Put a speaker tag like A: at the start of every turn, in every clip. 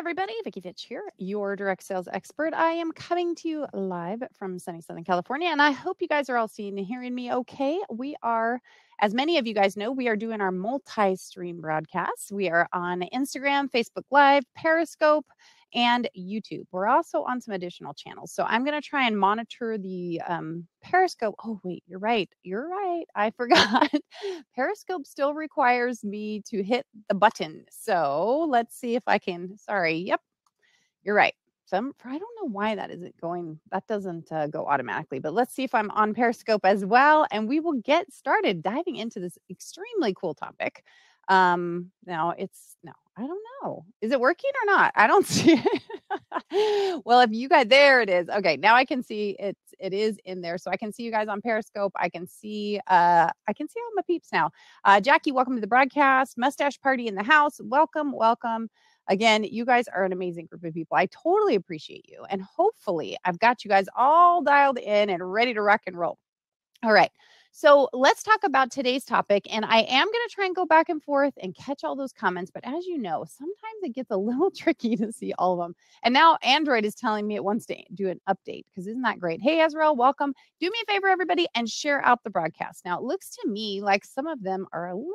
A: everybody. Vicki Fitch here, your direct sales expert. I am coming to you live from sunny Southern California, and I hope you guys are all seeing and hearing me okay. We are, as many of you guys know, we are doing our multi-stream broadcasts. We are on Instagram, Facebook Live, Periscope, and YouTube. We're also on some additional channels. So I'm going to try and monitor the Periscope. Oh, wait, you're right. You're right. I forgot. Periscope still requires me to hit the button. So let's see if I can. Sorry. Yep, you're right. I don't know why that isn't going. That doesn't go automatically, but let's see if I'm on Periscope as well. And we will get started diving into this extremely cool topic. Now I don't know. Is it working or not? I don't see it. Well, if you guys, there it is. Okay. Now I can see it is in there. So I can see you guys on Periscope. I can see all my peeps now. Jackie, welcome to the broadcast. Mustache party in the house. Welcome. Again, you guys are an amazing group of people. I totally appreciate you. And hopefully I've got you guys all dialed in and ready to rock and roll. All right. So let's talk about today's topic. And I am going to try and go back and forth and catch all those comments. But as you know, sometimes it gets a little tricky to see all of them. And now Android is telling me it wants to do an update, because isn't that great? Hey, Ezreal, welcome. Do me a favor, everybody, and share out the broadcast. Now, it looks to me like some of them are a little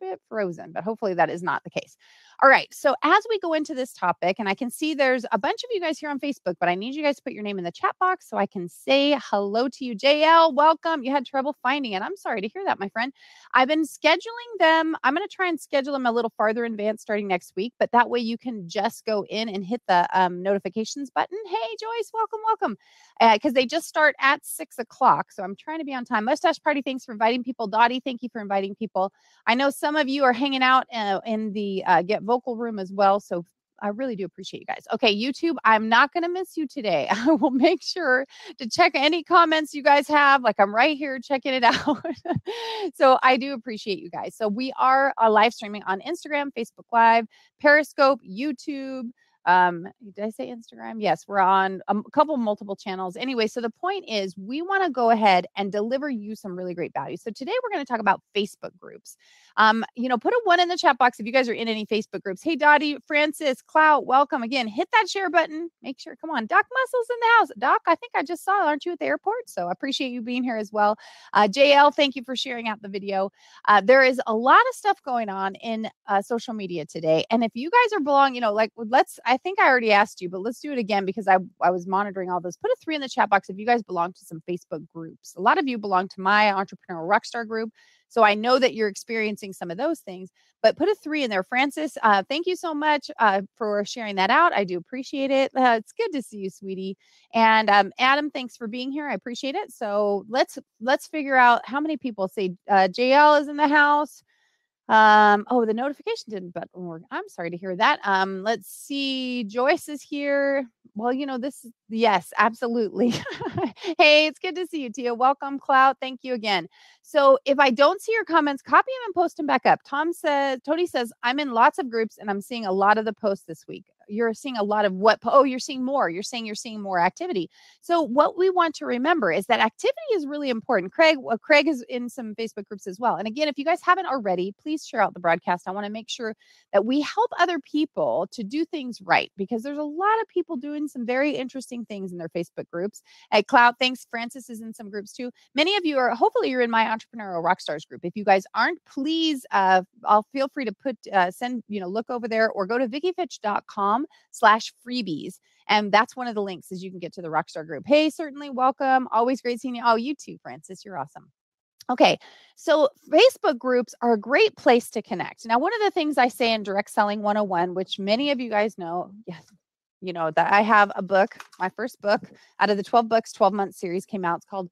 A: bit frozen, but hopefully that is not the case. All right. So as we go into this topic, and I can see there's a bunch of you guys here on Facebook, but I need you guys to put your name in the chat box so I can say hello to you. JL, welcome. You had trouble finding it. I'm sorry to hear that, my friend. I've been scheduling them. I'm going to try and schedule them a little farther in advance starting next week, but that way you can just go in and hit the notifications button. Hey, Joyce, welcome. Because they just start at 6 o'clock. So I'm trying to be on time. Mustache Party, thanks for inviting people. Dottie, thank you for inviting people. I know some of you are hanging out in the Get Vocal room as well. So I really do appreciate you guys. Okay, YouTube, I'm not going to miss you today. I will make sure to check any comments you guys have. Like, I'm right here checking it out. So I do appreciate you guys. So we are live streaming on Instagram, Facebook Live, Periscope, YouTube. Did I say Instagram? Yes, we're on a couple multiple channels. Anyway, so the point is we want to go ahead and deliver you some really great value. So today we're going to talk about Facebook groups. Put a 1 in the chat box if you guys are in any Facebook groups. Hey, Dottie, Francis, Clout, welcome again. Hit that share button. Make sure, come on. Doc Muscle's in the house. Doc, I think I just saw, aren't you at the airport? So I appreciate you being here as well. JL, thank you for sharing out the video. There is a lot of stuff going on in social media today. And if you guys are belonging, I think I already asked you, but let's do it again because I was monitoring all those. Put a 3 in the chat box if you guys belong to some Facebook groups. A lot of you belong to my Entrepreneurial Rockstar group. So I know that you're experiencing some of those things, but put a 3 in there. Francis, thank you so much for sharing that out. I do appreciate it. It's good to see you, sweetie. And Adam, thanks for being here. I appreciate it. So let's figure out how many people say JL is in the house. The notification didn't work. I'm sorry to hear that. Let's see. Joyce is here. Well, yes, absolutely. Hey, it's good to see you, Tia. Welcome, Cloud. Thank you again. So if I don't see your comments, copy them and post them back up. Tony says, I'm in lots of groups and I'm seeing a lot of the posts this week. You're seeing a lot of what? Oh, you're seeing more. You're saying you're seeing more activity. So what we want to remember is that activity is really important. Craig is in some Facebook groups as well. And again, if you guys haven't already, please share out the broadcast. I want to make sure that we help other people to do things right, because there's a lot of people doing some very interesting things in their Facebook groups. At Cloud, thanks. Francis is in some groups too. Many of you hopefully you're in my Entrepreneurial Rockstars group. If you guys aren't, please, I'll feel free to look over there or go to vickifitch.com/freebies. And that's one of the links is you can get to the Rockstar group. Hey, certainly welcome. Always great seeing you. Oh, you too, Francis. You're awesome. Okay, so Facebook groups are a great place to connect. Now, one of the things I say in Direct Selling 101, which many of you guys know, yes, that I have a book, my first book out of the 12 books, 12-month series came out. It's called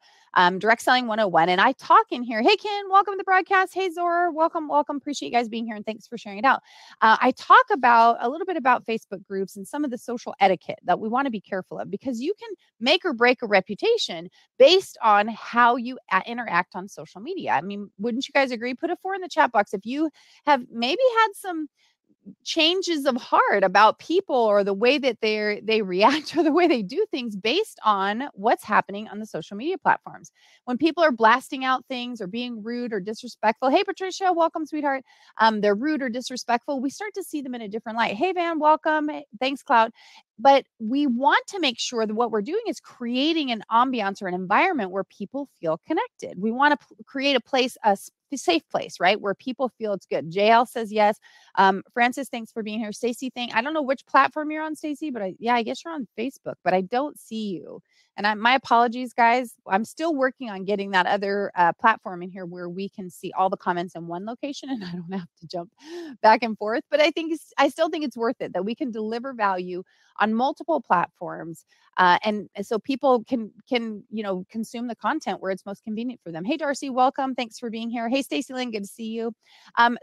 A: Direct Selling 101. And I talk in here. Hey, Ken, welcome to the broadcast. Hey, Zora, welcome. Appreciate you guys being here. And thanks for sharing it out. I talk about a little bit about Facebook groups and some of the social etiquette that we want to be careful of, because you can make or break a reputation based on how you interact on social media. I mean, wouldn't you guys agree? Put a 4 in the chat box if you have maybe had some changes of heart about people or the way that they react or the way they do things based on what's happening on the social media platforms. When people are blasting out things or being rude or disrespectful, hey Patricia, welcome sweetheart. They're rude or disrespectful, we start to see them in a different light. Hey Van, welcome. Hey, thanks Cloud. But we want to make sure that what we're doing is creating an ambiance or an environment where people feel connected. We want to create a place, a safe place, right? Where people feel it's good. JL says yes. Francis, thanks for being here. Stacy, I don't know which platform you're on, Stacy, but I guess you're on Facebook, but I don't see you. And my apologies, guys. I'm still working on getting that other platform in here where we can see all the comments in one location and I don't have to jump back and forth. But I still think it's worth it that we can deliver value on multiple platforms, and so people can consume the content where it's most convenient for them. Hey Darcy, welcome. Thanks for being here. Hey Stacy Lynn, good to see you.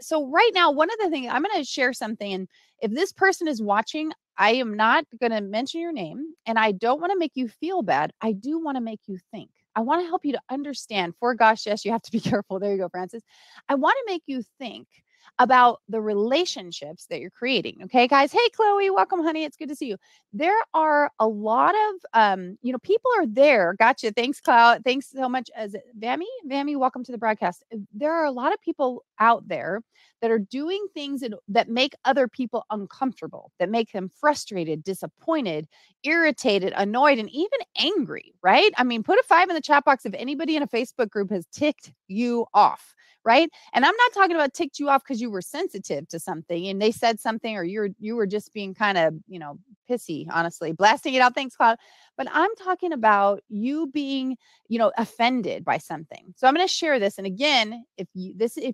A: So right now, one of the things I'm going to share something, and if this person is watching, I am not going to mention your name, and I don't want to make you feel bad. I do want to make you think. I want to help you to understand. For gosh, yes, you have to be careful. There you go, Francis. I want to make you think about the relationships that you're creating. Okay, guys. Hey, Chloe, welcome, honey. It's good to see you. There are a lot of, people are there. Gotcha. Thanks, Cloud. Thanks so much. As Vammy, welcome to the broadcast. There are a lot of people out there that are doing things that make other people uncomfortable, that make them frustrated, disappointed, irritated, annoyed, and even angry, right? I mean, put a 5 in the chat box if anybody in a Facebook group has ticked you off, right? And I'm not talking about ticked you off because you were sensitive to something and they said something, or you were just being kind of, pissy, honestly, blasting it out. Thanks, Cloud. But I'm talking about you being, offended by something. So I'm going to share this. And again, if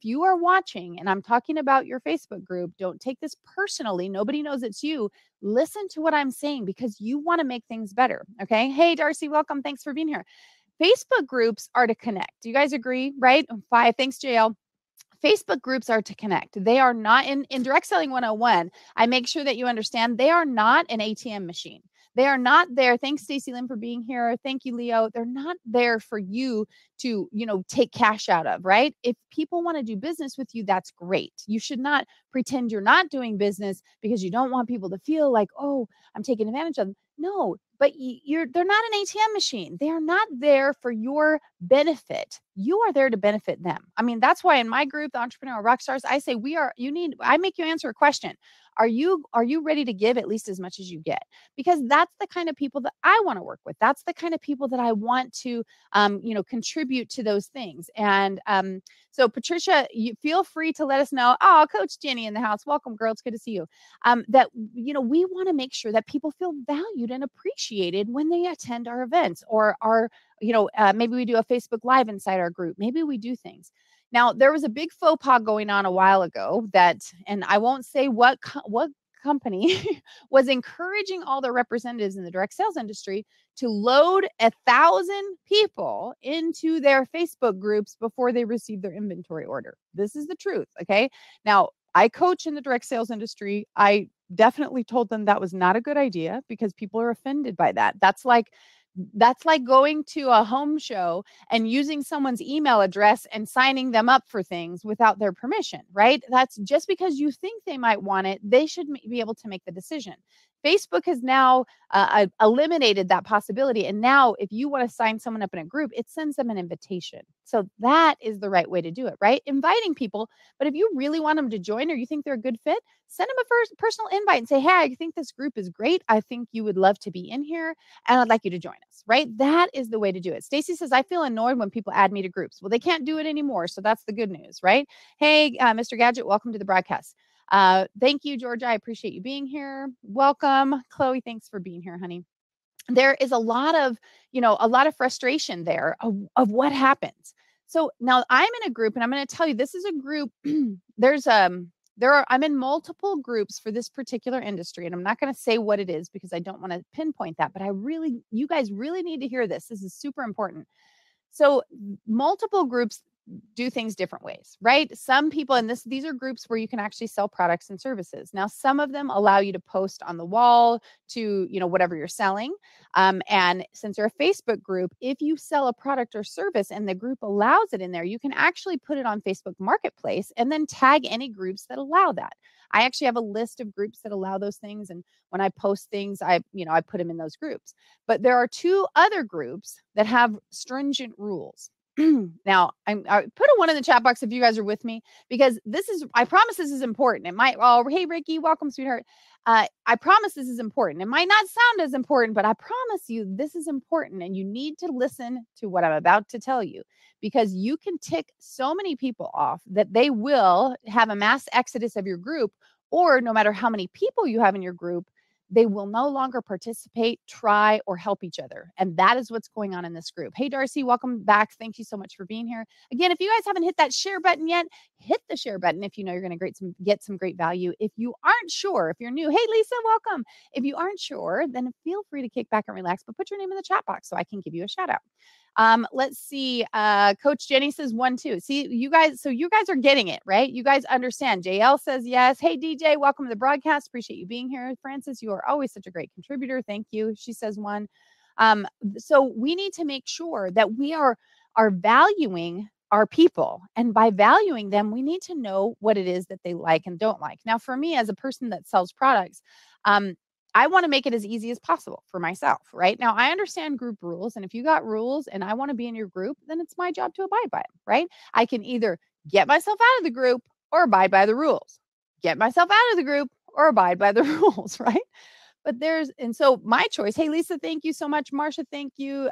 A: you are watching and I'm talking about your Facebook group, don't take this personally. Nobody knows it's you. Listen to what I'm saying because you want to make things better. Okay. Hey, Darcy, welcome. Thanks for being here. Facebook groups are to connect. Do you guys agree? Right? 5. Thanks, JL. Facebook groups are to connect. They are not in direct selling 101. I make sure that you understand they are not an ATM machine. They are not there. Thanks, Stacy Lynn, for being here. Thank you, Leo. They're not there for you to, take cash out of, right? If people want to do business with you, that's great. You should not pretend you're not doing business because you don't want people to feel like, oh, I'm taking advantage of them. No, but they're not an ATM machine. They are not there for your benefit. You are there to benefit them. I mean, that's why in my group, the Entrepreneurial Rockstars, I say I make you answer a question. Are you ready to give at least as much as you get? Because that's the kind of people that I want to work with. That's the kind of people that I want to, contribute to those things. And so Patricia, you feel free to let us know. Oh, Coach Jenny in the house. Welcome, girl. It's good to see you. That, we want to make sure that people feel valued and appreciated when they attend our events or maybe we do a Facebook Live inside our group. Maybe we do things. Now, there was a big faux pas going on a while ago and I won't say what company was encouraging all the representatives in the direct sales industry to load 1,000 people into their Facebook groups before they receive their inventory order. This is the truth. Okay. Now, I coach in the direct sales industry. I definitely told them that was not a good idea because people are offended by that. That's like going to a home show and using someone's email address and signing them up for things without their permission, right? That's just because you think they might want it. They should be able to make the decision. Facebook has now eliminated that possibility. And now if you want to sign someone up in a group, it sends them an invitation. So that is the right way to do it, right? Inviting people. But if you really want them to join or you think they're a good fit, send them a personal invite and say, hey, I think this group is great. I think you would love to be in here and I'd like you to join us, right? That is the way to do it. Stacy says, I feel annoyed when people add me to groups. Well, they can't do it anymore. So that's the good news, right? Hey, Mr. Gadget, welcome to the broadcast. Thank you, Georgia. I appreciate you being here. Welcome. Chloe, thanks for being here, honey. There is a lot of frustration there of what happens. So now I'm in a group and I'm going to tell you, this is a group. I'm in multiple groups for this particular industry, and I'm not going to say what it is because I don't want to pinpoint that, but you guys really need to hear this. This is super important. So multiple groups do things different ways, right? Some people, and these are groups where you can actually sell products and services. Now, some of them allow you to post on the wall to, whatever you're selling. And since they're a Facebook group, if you sell a product or service and the group allows it in there, you can actually put it on Facebook Marketplace and then tag any groups that allow that. I actually have a list of groups that allow those things. And when I post things, I put them in those groups. But there are 2 other groups that have stringent rules. Now, I put a 1 in the chat box if you guys are with me, because I promise this is important. It might, oh, hey, Ricky, welcome, sweetheart. I promise this is important. It might not sound as important, but I promise you this is important, and you need to listen to what I'm about to tell you, because you can tick so many people off that they will have a mass exodus of your group, or no matter how many people you have in your group, they will no longer participate, try, or help each other. And that is what's going on in this group. Hey, Darcy, welcome back. Thank you so much for being here. Again, if you guys haven't hit that share button yet, hit the share button if you know you're going to get some great value. If you aren't sure, if you're new, hey, Lisa, welcome. If you aren't sure, then feel free to kick back and relax, but put your name in the chat box so I can give you a shout out. Let's see. Coach Jenny says 1, 2. See, you guys are getting it, right? You guys understand. JL says yes. Hey, DJ, welcome to the broadcast. Appreciate you being here. Francis, you are always such a great contributor. Thank you. She says 1. So we need to make sure that we are valuing our people. And by valuing them, we need to know what it is that they like and don't like. Now, for me, as a person that sells products, I want to make it as easy as possible for myself, right? Now, I understand group rules. And if you got rules and I want to be in your group, then it's my job to abide by them, right? I can either get myself out of the group or abide by the rules. Get myself out of the group or abide by the rules, right? But so my choice. Hey, Lisa, thank you so much. Marsha, thank you.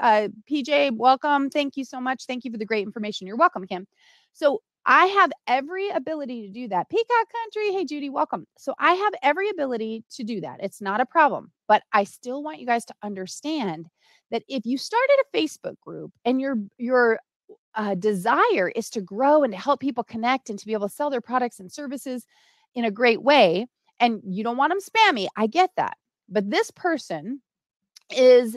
A: PJ, welcome. Thank you so much. Thank you for the great information. You're welcome, Kim. So I have every ability to do that. Peacock Country. Hey, Judy, welcome. So I have every ability to do that. It's not a problem, but I still want you guys to understand that if you started a Facebook group and your desire is to grow and to help people connect and to be able to sell their products and services in a great way, and you don't want them spammy, I get that. But this person is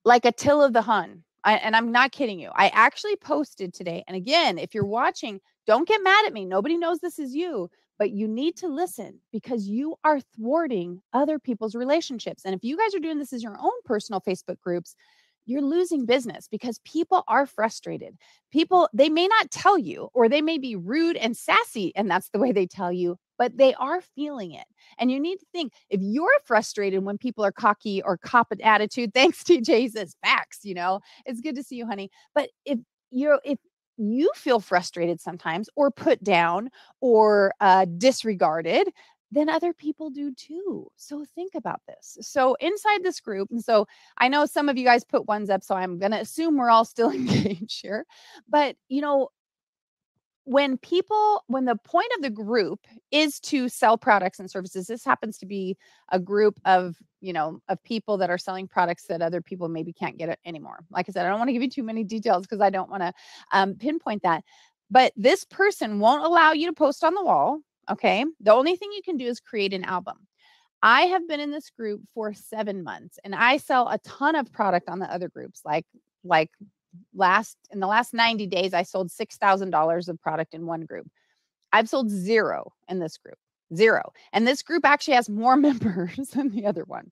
A: like Attila the Hun. And I'm not kidding you. I actually posted today. And again, if you're watching, don't get mad at me. Nobody knows this is you, but you need to listen, because you are thwarting other people's relationships. And if you guys are doing this as your own personal Facebook groups, you're losing business, because people are frustrated. People, they may not tell you, or they may be rude and sassy, and that's the way they tell you, but they are feeling it. And you need to think, if you're frustrated when people are cocky or cop an attitude, thanks TJ says facts, it's good to see you, honey. But if you feel frustrated sometimes, or put down, or disregarded, then other people do too. So think about this. So inside this group, and so I know some of you guys put 1s up, so I'm going to assume we're all still engaged here. But, when the point of the group is to sell products and services, this happens to be a group of people that are selling products that other people maybe can't get it anymore. Like I said, I don't want to give you too many details because I don't want to pinpoint that. But this person won't allow you to post on the wall. Okay. The only thing you can do is create an album. I have been in this group for 7 months, and I sell a ton of product on the other groups. Like in the last 90 days, I sold $6,000 of product in one group. I've sold 0 in this group, 0. And this group actually has more members than the other one.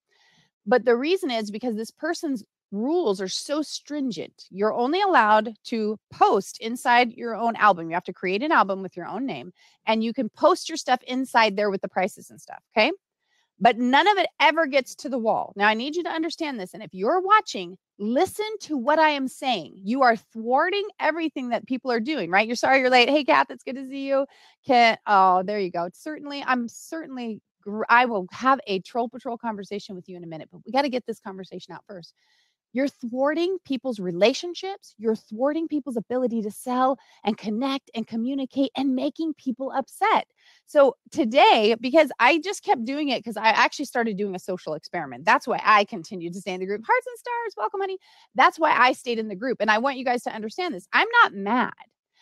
A: But the reason is because this person's rules are so stringent. You're only allowed to post inside your own album. You have to create an album with your own name, and you can post your stuff inside there with the prices and stuff. Okay. But none of it ever gets to the wall. Now, I need you to understand this. And if you're watching, listen to what I am saying. You are thwarting everything that people are doing, right? You're sorry you're late. Hey, Kath, it's good to see you. Oh, there you go. I will have a Troll Patrol conversation with you in a minute, but we got to get this conversation out first. You're thwarting people's relationships. You're thwarting people's ability to sell and connect and communicate, and making people upset. So today, because I just kept doing it, because I actually started doing a social experiment. That's why I continued to stay in the group. Hearts and stars, welcome, honey. That's why I stayed in the group. And I want you guys to understand this. I'm not mad.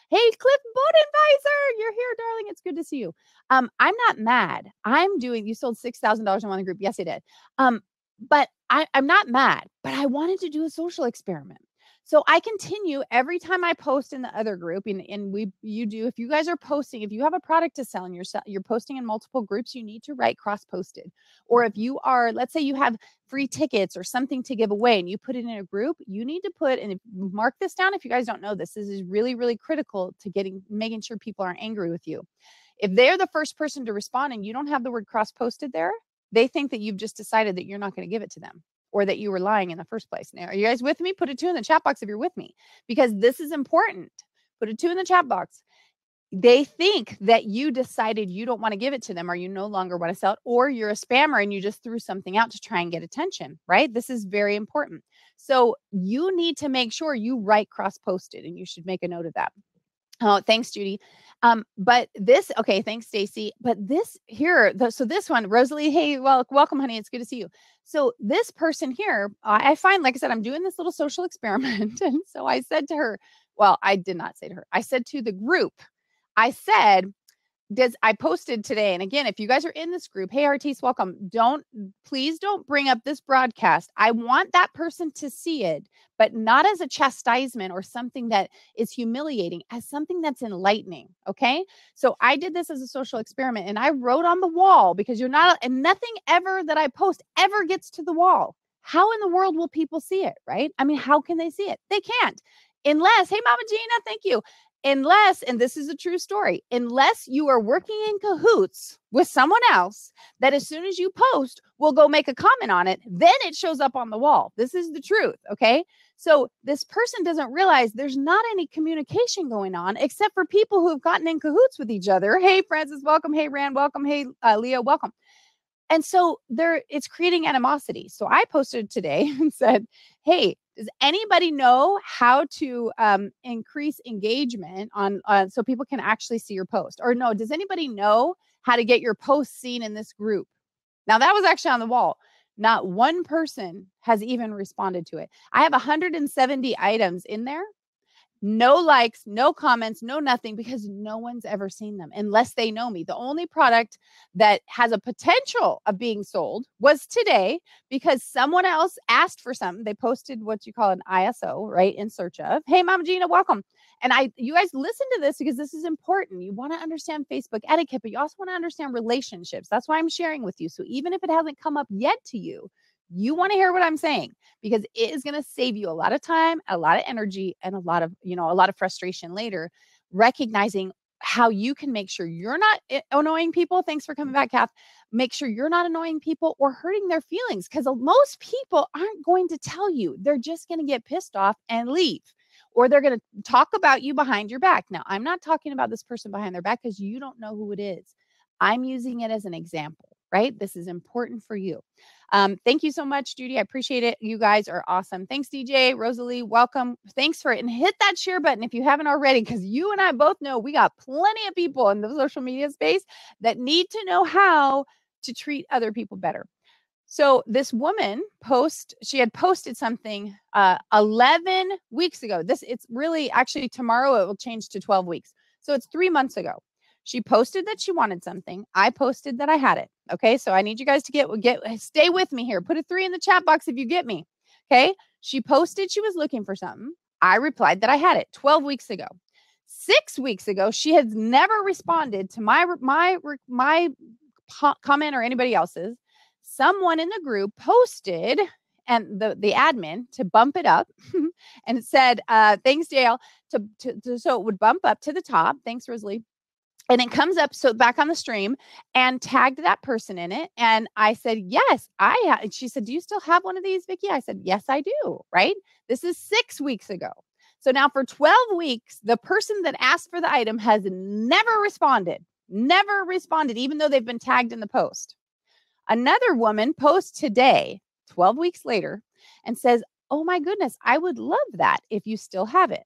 A: Hey, Cliff Bodenweiser, you're here, darling. It's good to see you. I'm not mad. You sold $6,000 in one group. Yes, I did. But I'm not mad, but I wanted to do a social experiment. So I continue every time I post in the other group, if you guys are posting, if you have a product to sell and you're posting in multiple groups, you need to write cross-posted. Or if you are, let's say you have free tickets or something to give away and you put it in a group, you need to mark this down. If you guys don't know this is really, really critical to making sure people aren't angry with you. If they're the first person to respond and you don't have the word cross posted there, they think that you've just decided that you're not going to give it to them or that you were lying in the first place. Now, are you guys with me? Put a 2 in the chat box if you're with me, because this is important. Put a 2 in the chat box. They think that you decided you don't want to give it to them, or you no longer want to sell it, or you're a spammer and you just threw something out to try and get attention, right? This is very important. So you need to make sure you write cross-posted, and you should make a note of that. Oh, thanks, Judy. But this, okay, thanks, Stacy. But this here, so this one, Rosalie, hey, well, welcome, honey. It's good to see you. So this person here, I find, like I said, I'm doing this little social experiment. And so I said to her, well, I did not say to her, I said to the group, I said, I posted today, and again, if you guys are in this group, hey, Artis, welcome. Please don't bring up this broadcast. I want that person to see it, but not as a chastisement or something that is humiliating, as something that's enlightening. Okay. So I did this as a social experiment, and I wrote on the wall, because and nothing ever that I post ever gets to the wall. How in the world will people see it? Right? I mean, how can they see it? They can't, unless, hey, Mama Gina, thank you. Unless, and this is a true story, unless you are working in cahoots with someone else that as soon as you post will go make a comment on it, then it shows up on the wall. This is the truth. Okay. So this person doesn't realize there's not any communication going on except for people who have gotten in cahoots with each other. Hey, Francis, welcome. Hey, Rand, welcome. Hey, Leo, welcome. And so it's creating animosity. So I posted today and said, hey, does anybody know how to increase engagement on so people can actually see your post? Or no, does anybody know how to get your post seen in this group? Now that was actually on the wall. Not one person has even responded to it. I have 170 items in there. No likes, no comments, no nothing, because no one's ever seen them unless they know me. The only product that has a potential of being sold was today, because someone else asked for something. They posted what you call an ISO, right? In search of, hey, Mama Gina, welcome. And you guys listen to this, because this is important. You want to understand Facebook etiquette, but you also want to understand relationships. That's why I'm sharing with you. So even if it hasn't come up yet to you, you want to hear what I'm saying, because it is going to save you a lot of time, a lot of energy, and a lot of frustration later, recognizing how you can make sure you're not annoying people. Thanks for coming back, Kath. Make sure you're not annoying people or hurting their feelings, because most people aren't going to tell you. They're just going to get pissed off and leave, or they're going to talk about you behind your back. Now, I'm not talking about this person behind their back, because you don't know who it is. I'm using it as an example, right? This is important for you. Thank you so much, Judy. I appreciate it. You guys are awesome. Thanks, DJ. Rosalie, welcome. Thanks for it. And hit that share button if you haven't already, because you and I both know we got plenty of people in the social media space that need to know how to treat other people better. So this woman she had posted something 11 weeks ago. It's really, actually, tomorrow it will change to 12 weeks. So it's 3 months ago. She posted that she wanted something. I posted that I had it. Okay. So I need you guys to stay with me here. Put a 3 in the chat box if you get me. Okay. She posted she was looking for something. I replied that I had it 12 weeks ago. 6 weeks ago, she has never responded to my comment or anybody else's. Someone in the group posted, and the admin, to bump it up, and it said, thanks, JL, so it would bump up to the top. Thanks, Rosalie. And it comes up, so back on the stream, and tagged that person in it. And I said, yes, she said, do you still have one of these, Vicki? I said, yes, I do. Right. This is 6 weeks ago. So now for 12 weeks, the person that asked for the item has never responded, even though they've been tagged in the post. Another woman posts today, 12 weeks later, and says, oh my goodness, I would love that if you still have it.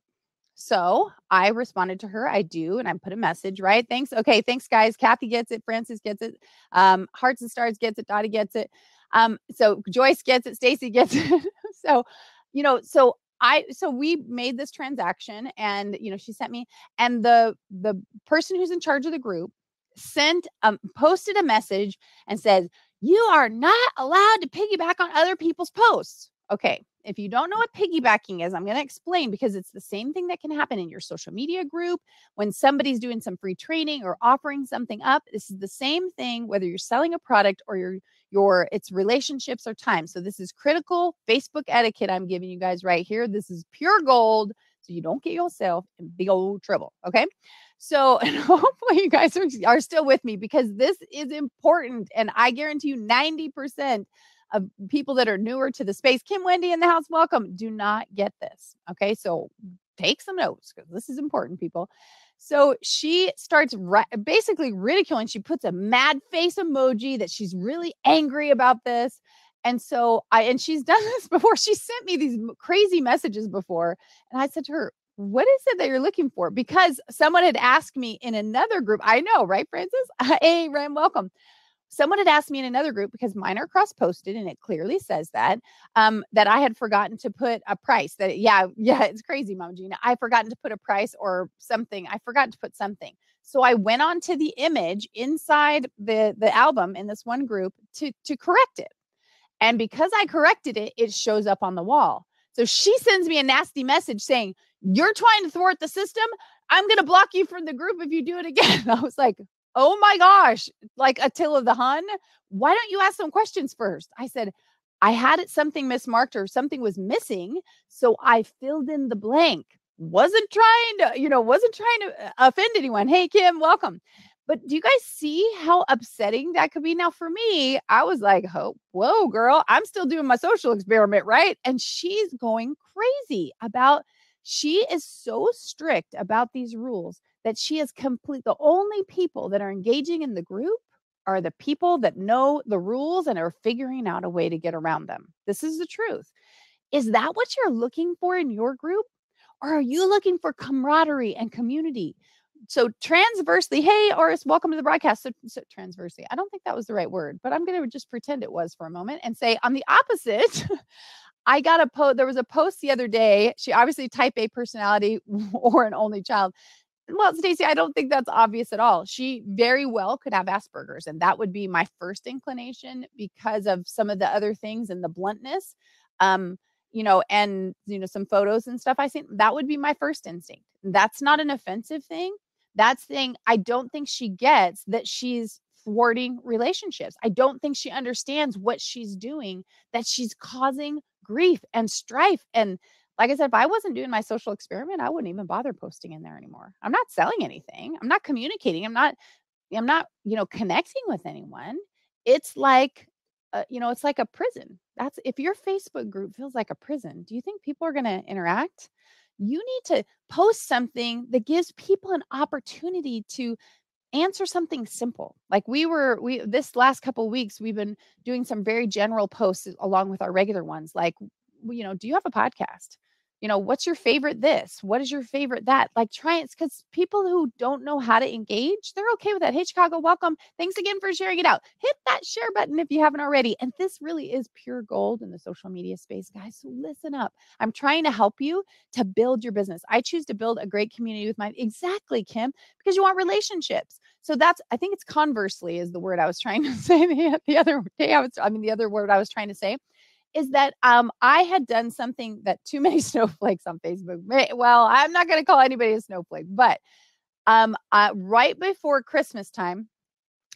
A: So I responded to her, I do, and I put a message, right? Thanks. Okay, thanks, guys. Kathy gets it. Francis gets it. Hearts and Stars gets it. Dottie gets it. So Joyce gets it. Stacy gets it. So we made this transaction, and she sent me, and the person who's in charge of the group posted a message and says, you are not allowed to piggyback on other people's posts. Okay. If you don't know what piggybacking is, I'm going to explain, because it's the same thing that can happen in your social media group when somebody's doing some free training or offering something up. This is the same thing, whether you're selling a product or it's relationships or time. So this is critical Facebook etiquette I'm giving you guys right here. This is pure gold. so you don't get yourself in big old trouble. Okay. So, and hopefully you guys are still with me because this is important. And I guarantee you 90% of people that are newer to the space, Kim Wendy in the house, welcome, do not get this. Okay. So take some notes because this is important, people. So she starts basically ridiculing. She puts a mad face emoji that she's really angry about this. And so and she's done this before. She sent me these crazy messages before. And I said to her, what is it that you're looking for? Because someone had asked me in another group. I know, right, Francis? Hey, Ram, welcome. Someone had asked me in another group because mine are cross-posted and it clearly says that I had forgotten to put a price yeah, it's crazy, Mama Gina. I forgotten to put a price or something. I forgot to put something. So I went on to the image inside the album in this one group to correct it. And because I corrected it, it shows up on the wall. So she sends me a nasty message saying, you're trying to thwart the system. I'm going to block you from the group if you do it again. I was like, oh my gosh, like Attila the Hun, why don't you ask some questions first? I said, I had it something mismarked or something was missing. So I filled in the blank. Wasn't trying to offend anyone. Hey, Kim, welcome. But do you guys see how upsetting that could be? Now, for me, I was like, oh, whoa, girl, I'm still doing my social experiment, right? And she's going crazy she is so strict about these rules that she is the only people that are engaging in the group are the people that know the rules and are figuring out a way to get around them. This is the truth. Is that what you're looking for in your group? Or are you looking for camaraderie and community? So transversely, hey, Oris, welcome to the broadcast. So transversely, I don't think that was the right word, but I'm going to just pretend it was for a moment and say on the opposite, I got a post. There was a post the other day. She obviously type A personality or an only child. Well, Stacey, I don't think that's obvious at all. She very well could have Asperger's, and that would be my first inclination because of some of the other things and the bluntness. Um, and some photos and stuff I seen. That would be my first instinct. That's not an offensive thing. That's thing I don't think she gets that she's thwarting relationships. I don't think she understands what she's doing, that she's causing grief and strife. And like I said, if I wasn't doing my social experiment, I wouldn't even bother posting in there anymore. I'm not selling anything. I'm not communicating. I'm not, connecting with anyone. It's like, it's like a prison. That's if your Facebook group feels like a prison, do you think people are going to interact? You need to post something that gives people an opportunity to answer something simple. Like this last couple of weeks, we've been doing some very general posts along with our regular ones. Like, do you have a podcast? What's your favorite this? What is your favorite that? Like try it because people who don't know how to engage, they're okay with that. Hey, Chicago, welcome. Thanks again for sharing it out. Hit that share button if you haven't already. And this really is pure gold in the social media space, guys. So listen up. I'm trying to help you to build your business. I choose to build a great community with exactly, Kim, because you want relationships. So I think it's conversely is the word I was trying to say the other day. The other word I was trying to say is that I had done something that too many snowflakes on Facebook. Well, I'm not going to call anybody a snowflake, but right before Christmas time,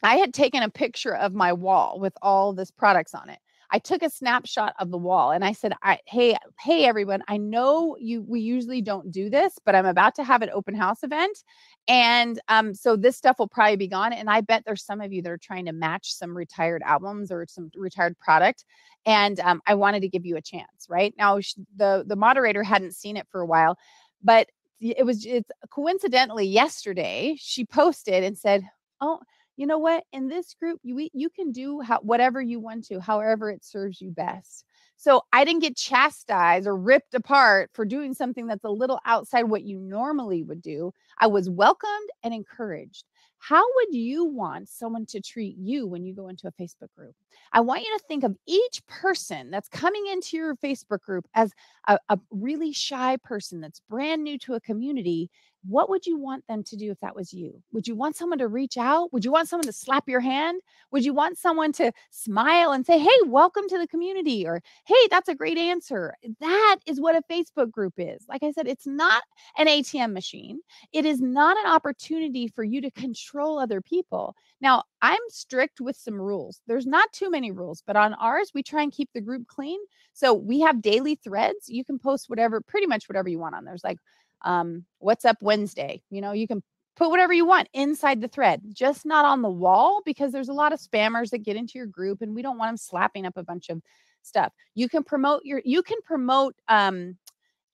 A: I had taken a picture of my wall with all this products on it. I took a snapshot of the wall and I said, hey, everyone, I know we usually don't do this, but I'm about to have an open house event. And so this stuff will probably be gone. And I bet there's some of you that are trying to match some retired albums or some retired product. And I wanted to give you a chance, right? Now, the moderator hadn't seen it for a while, but it's coincidentally yesterday, she posted and said, oh, you know what? In this group, you can do whatever you want to, however it serves you best. So I didn't get chastised or ripped apart for doing something that's a little outside what you normally would do. I was welcomed and encouraged. How would you want someone to treat you when you go into a Facebook group? I want you to think of each person that's coming into your Facebook group as a really shy person that's brand new to a community what would you want them to do if that was you? Would you want someone to reach out? Would you want someone to slap your hand? Would you want someone to smile and say, hey, welcome to the community? Or, hey, that's a great answer. That is what a Facebook group is. Like I said, it's not an ATM machine. It is not an opportunity for you to control other people. Now, I'm strict with some rules. There's not too many rules, but on ours, we try and keep the group clean. So we have daily threads. You can post whatever, pretty much whatever you want on. There's like, what's up Wednesday? You can put whatever you want inside the thread, just not on the wall, because there's a lot of spammers that get into your group and we don't want them slapping up a bunch of stuff. You can promote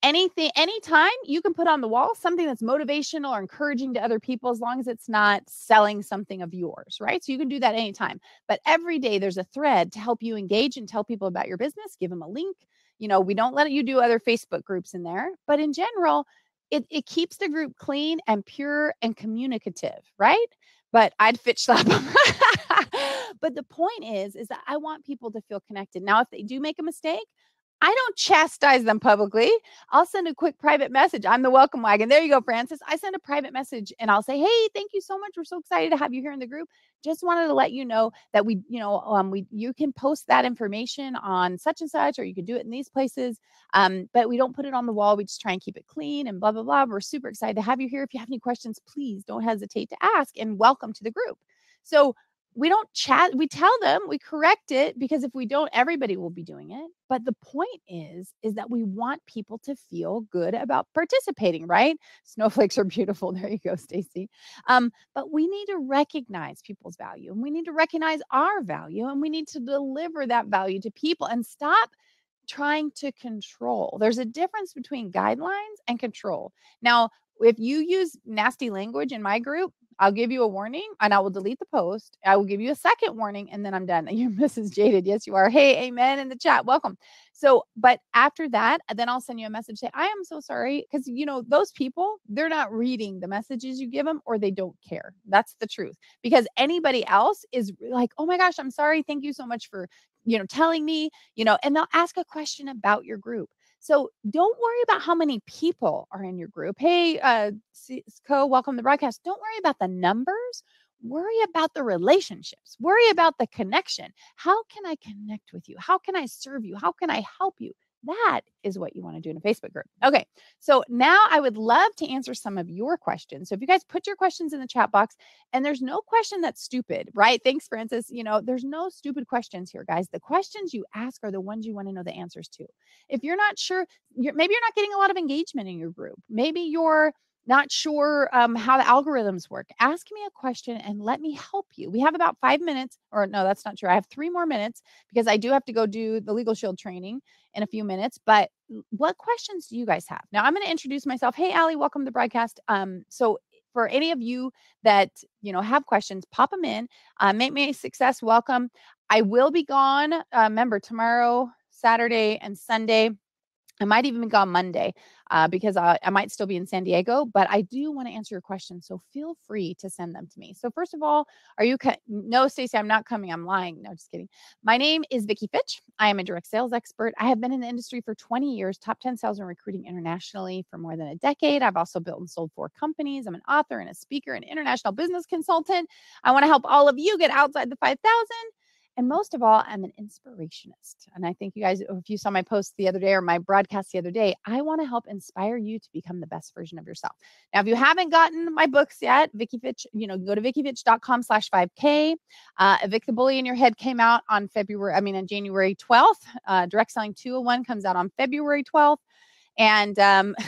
A: anything, anytime you can put on the wall something that's motivational or encouraging to other people, as long as it's not selling something of yours, right? So you can do that anytime. But every day there's a thread to help you engage and tell people about your business, give them a link. We don't let you do other Facebook groups in there, but in general, it keeps the group clean and pure and communicative, right? But I'd Fitch slap them. But the point is that I want people to feel connected. Now, if they do make a mistake, I don't chastise them publicly. I'll send a quick private message. I'm the welcome wagon. There you go, Francis. I send a private message and I'll say, hey, thank you so much. We're so excited to have you here in the group. Just wanted to let you know that you can post that information on such and such, or you can do it in these places. But we don't put it on the wall. We just try and keep it clean and blah, blah, blah. We're super excited to have you here. If you have any questions, please don't hesitate to ask, and welcome to the group. So we don't chat, we tell them, we correct it, because if we don't, everybody will be doing it. But the point is that we want people to feel good about participating, right? Snowflakes are beautiful. There you go, Stacy. But we need to recognize people's value, and we need to recognize our value, and we need to deliver that value to people and stop trying to control. There's a difference between guidelines and control. Now, if you use nasty language in my group, I'll give you a warning and I will delete the post. I will give you a second warning and then I'm done. You're Mrs. Jaded. Yes, you are. Hey, amen in the chat. Welcome. So, but after that, then I'll send you a message. Say, I am so sorry. Because, those people, they're not reading the messages you give them, or they don't care. That's the truth. Because anybody else is like, oh my gosh, I'm sorry. Thank you so much for, telling me, and they'll ask a question about your group. So don't worry about how many people are in your group. Hey, Co, welcome to the broadcast. Don't worry about the numbers. Worry about the relationships. Worry about the connection. How can I connect with you? How can I serve you? How can I help you? That is what you want to do in a Facebook group. Okay, so now I would love to answer some of your questions. So if you guys put your questions in the chat box, and there's no question that's stupid, right? Thanks, Francis. There's no stupid questions here, guys. The questions you ask are the ones you want to know the answers to. If you're not sure, maybe you're not getting a lot of engagement in your group. Maybe you're not sure how the algorithms work. Ask me a question and let me help you. We have about 5 minutes, or no, that's not true. I have 3 more minutes because I do have to go do the Legal Shield training in a few minutes. But what questions do you guys have? Now I'm going to introduce myself. Hey, Allie, welcome to the broadcast. So for any of you that, have questions, pop them in. Make me a success. Welcome. I will be gone. Remember, tomorrow, Saturday, and Sunday. I might even be gone Monday because I might still be in San Diego, but I do want to answer your questions. So feel free to send them to me. So first of all, are you, no, Stacey, I'm not coming. I'm lying. No, just kidding. My name is Vicki Fitch. I am a direct sales expert. I have been in the industry for 20 years, top 10 sales and recruiting internationally for more than a decade. I've also built and sold 4 companies. I'm an author and a speaker and international business consultant. I want to help all of you get outside the 5,000. And most of all, I'm an inspirationist. And I think you guys, if you saw my post the other day or my broadcast the other day, I want to help inspire you to become the best version of yourself. Now, if you haven't gotten my books yet, Vicki Fitch, go to vickifitch.com/5K. Vic the Bully in Your Head came out on January 12th. Direct Selling 201 comes out on February 12th. And,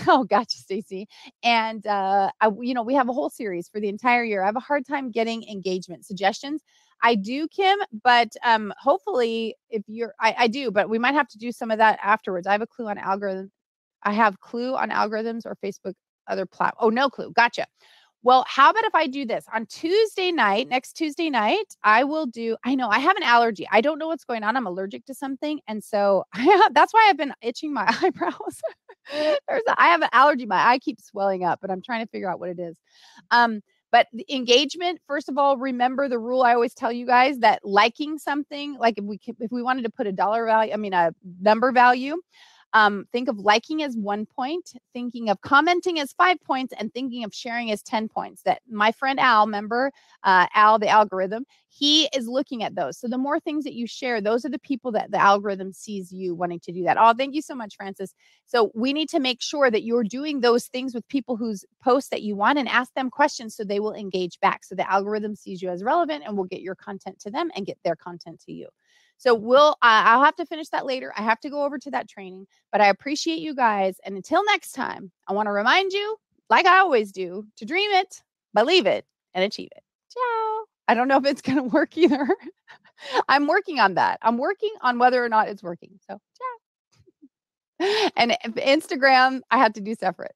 A: oh, gotcha, Stacy. And, we have a whole series for the entire year. I have a hard time getting engagement suggestions. I do, Kim, but hopefully if I do, but we might have to do some of that afterwards. I have a clue on algorithm. I have clue on algorithms or Facebook other platform. Oh, no clue. Gotcha. Well, how about if I do this on next Tuesday night, I know I have an allergy. I don't know what's going on. I'm allergic to something. And so that's why I've been itching my eyebrows. I have an allergy. My eye keeps swelling up, but I'm trying to figure out what it is. But the engagement, first of all, remember the rule I always tell you guys, that liking something, like if we wanted to put a number value, Think of liking as 1 point, thinking of commenting as 5 points, and thinking of sharing as 10 points. That my friend Al, member Al, the algorithm, he is looking at those. So the more things that you share, those are the people that the algorithm sees you wanting to do that. Oh, thank you so much, Francis. So we need to make sure that you're doing those things with people whose posts that you want and ask them questions so they will engage back. So the algorithm sees you as relevant and will get your content to them and get their content to you. So I'll have to finish that later. I have to go over to that training, but I appreciate you guys. And until next time, I want to remind you, like I always do, to dream it, believe it, and achieve it. Ciao. I don't know if it's going to work either. I'm working on that. I'm working on whether or not it's working. So ciao. And Instagram, I have to do separate.